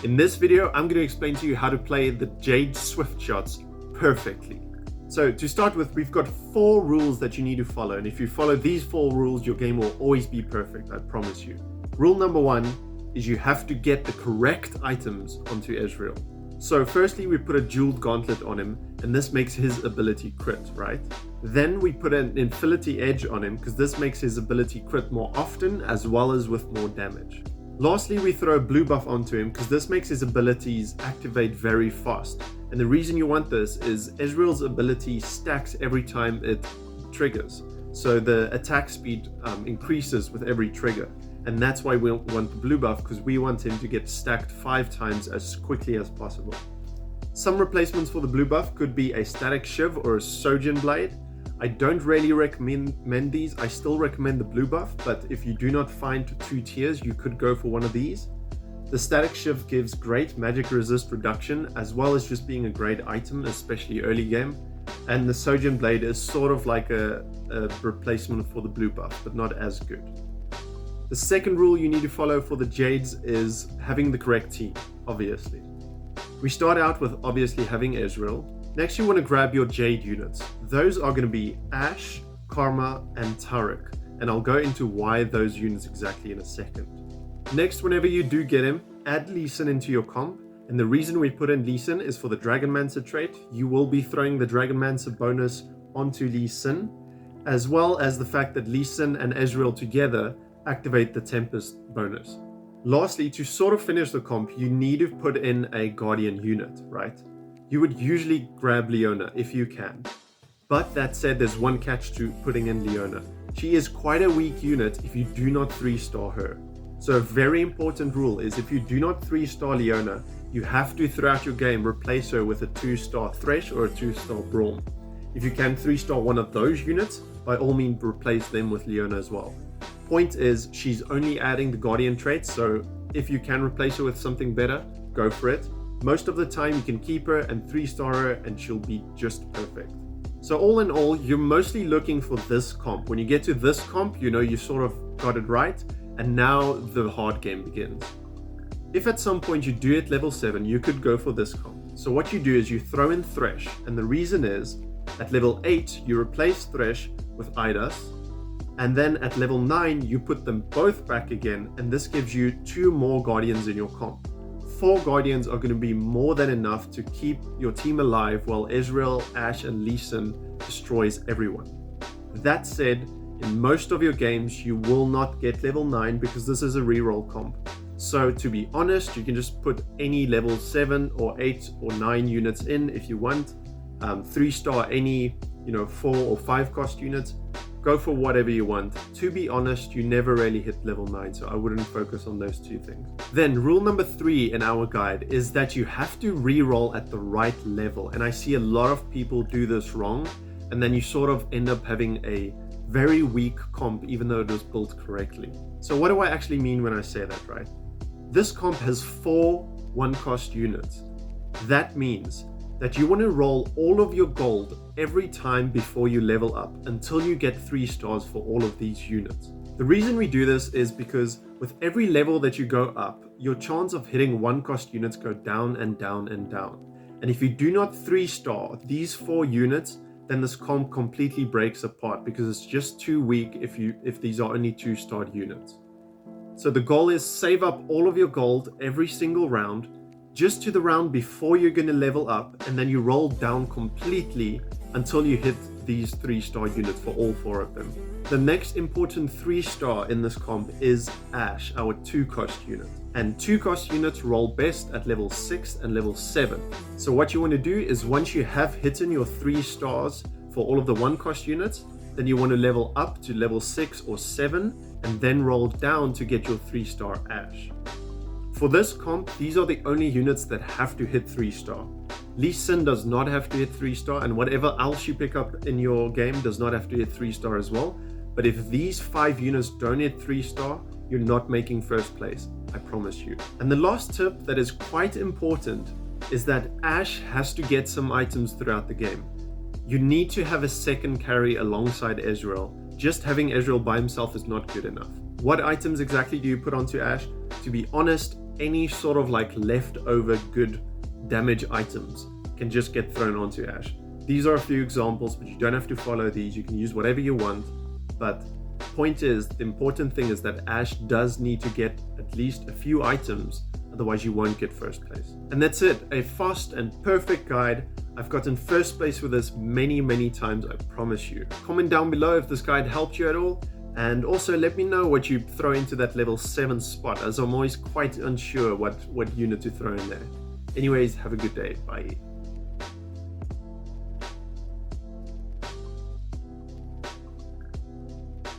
In this video, I'm going to explain to you how to play the Jade Switftshots perfectly. So to start with, we've got 4 rules that you need to follow, and if you follow these 4 rules, your game will always be perfect, I promise you. Rule number 1 is you have to get the correct items onto Ezreal. So firstly, we put a jeweled gauntlet on him, and this makes his ability crit, right? Then we put an infinity edge on him, because this makes his ability crit more often, as well as with more damage. Lastly, we throw a blue buff onto him, because this makes his abilities activate very fast. And the reason you want this is Ezreal's ability stacks every time it triggers. So the attack speed increases with every trigger. And that's why we want the blue buff, because we want him to get stacked 5 times as quickly as possible. Some replacements for the blue buff could be a static shiv or a Sojourn blade. I don't really recommend these. I still recommend the blue buff, but if you do not find 2 tiers, you could go for one of these. The static shiv gives great magic resist reduction, as well as just being a great item, especially early game. And the Sojourn blade is sort of like a replacement for the blue buff, but not as good. The second rule you need to follow for the Jades is having the correct team, obviously. We start out with obviously having Ezreal. Next, you want to grab your Jade units. Those are going to be Ashe, Karma, and Taric, and I'll go into why those units exactly in a second. Next, whenever you do get him, add Lee Sin into your comp, and the reason we put in Lee Sin is for the Dragonmancer trait. You will be throwing the Dragonmancer bonus onto Lee Sin, as well as the fact that Lee Sin and Ezreal together activate the Tempest bonus. Lastly, to sort of finish the comp, you need to put in a Guardian unit, right? You would usually grab Leona if you can. But that said, there's one catch to putting in Leona. She is quite a weak unit if you do not 3-star her. So a very important rule is if you do not 3-star Leona, you have to throughout your game replace her with a 2-star Thresh or a 2-star Braum. If you can 3-star one of those units, by all means replace them with Leona as well. Point is, she's only adding the Guardian trait, so if you can replace her with something better, go for it. Most of the time you can keep her and 3-star her and she'll be just perfect. So all in all, you're mostly looking for this comp. When you get to this comp, you know you sort of got it right, and now the hard game begins. If at some point you do hit level 7, you could go for this comp. So what you do is you throw in Thresh, and the reason is, at level 8, you replace Thresh with Idas, and then at level 9, you put them both back again, and this gives you 2 more Guardians in your comp. 4 Guardians are going to be more than enough to keep your team alive while Ezreal, Ashe, and Lee Sin destroys everyone. That said, in most of your games, you will not get level 9 because this is a reroll comp. So to be honest, you can just put any level 7 or 8 or 9 units in if you want. 3-star any 4 or 5 cost units. Go for whatever you want. To be honest, you never really hit level 9, so I wouldn't focus on those 2 things. Then rule number 3 in our guide is that you have to reroll at the right level. And I see a lot of people do this wrong, and then you sort of end up having a very weak comp even though it was built correctly. So what do I actually mean when I say that, right? This comp has 4 1-cost units. That means that you want to roll all of your gold every time before you level up until you get 3 stars for all of these units. The reason we do this is because with every level that you go up, your chance of hitting 1-cost units go down and down and down. And if you do not 3-star these 4 units, then this comp completely breaks apart because it's just too weak if these are only 2-starred units. So the goal is save up all of your gold every single round, just to the round before you're going to level up, and then you roll down completely until you hit these 3-star units for all 4 of them. The next important 3-star in this comp is Ashe, our 2-cost unit. And 2-cost units roll best at level 6 and level 7. So what you want to do is once you have hidden your 3 stars for all of the 1-cost units, then you want to level up to level 6 or 7 and then roll down to get your 3-star Ashe. For this comp, these are the only units that have to hit 3-star. Lee Sin does not have to hit 3-star, and whatever else you pick up in your game does not have to hit 3-star as well. But if these 5 units don't hit 3-star, you're not making first place, I promise you. And the last tip that is quite important is that Ashe has to get some items throughout the game. You need to have a second carry alongside Ezreal. Just having Ezreal by himself is not good enough. What items exactly do you put onto Ashe? To be honest, any sort of like leftover good damage items can just get thrown onto Ashe. These are a few examples, but you don't have to follow these. You can use whatever you want. But point is, the important thing is that Ashe does need to get at least a few items, otherwise you won't get first place. And that's it, a fast and perfect guide. I've gotten first place with this many times, I promise you. Comment down below if this guide helped you at all, and also let me know what you throw into that level 7 spot, as I'm always quite unsure what unit to throw in there. Anyways, have a good day, bye.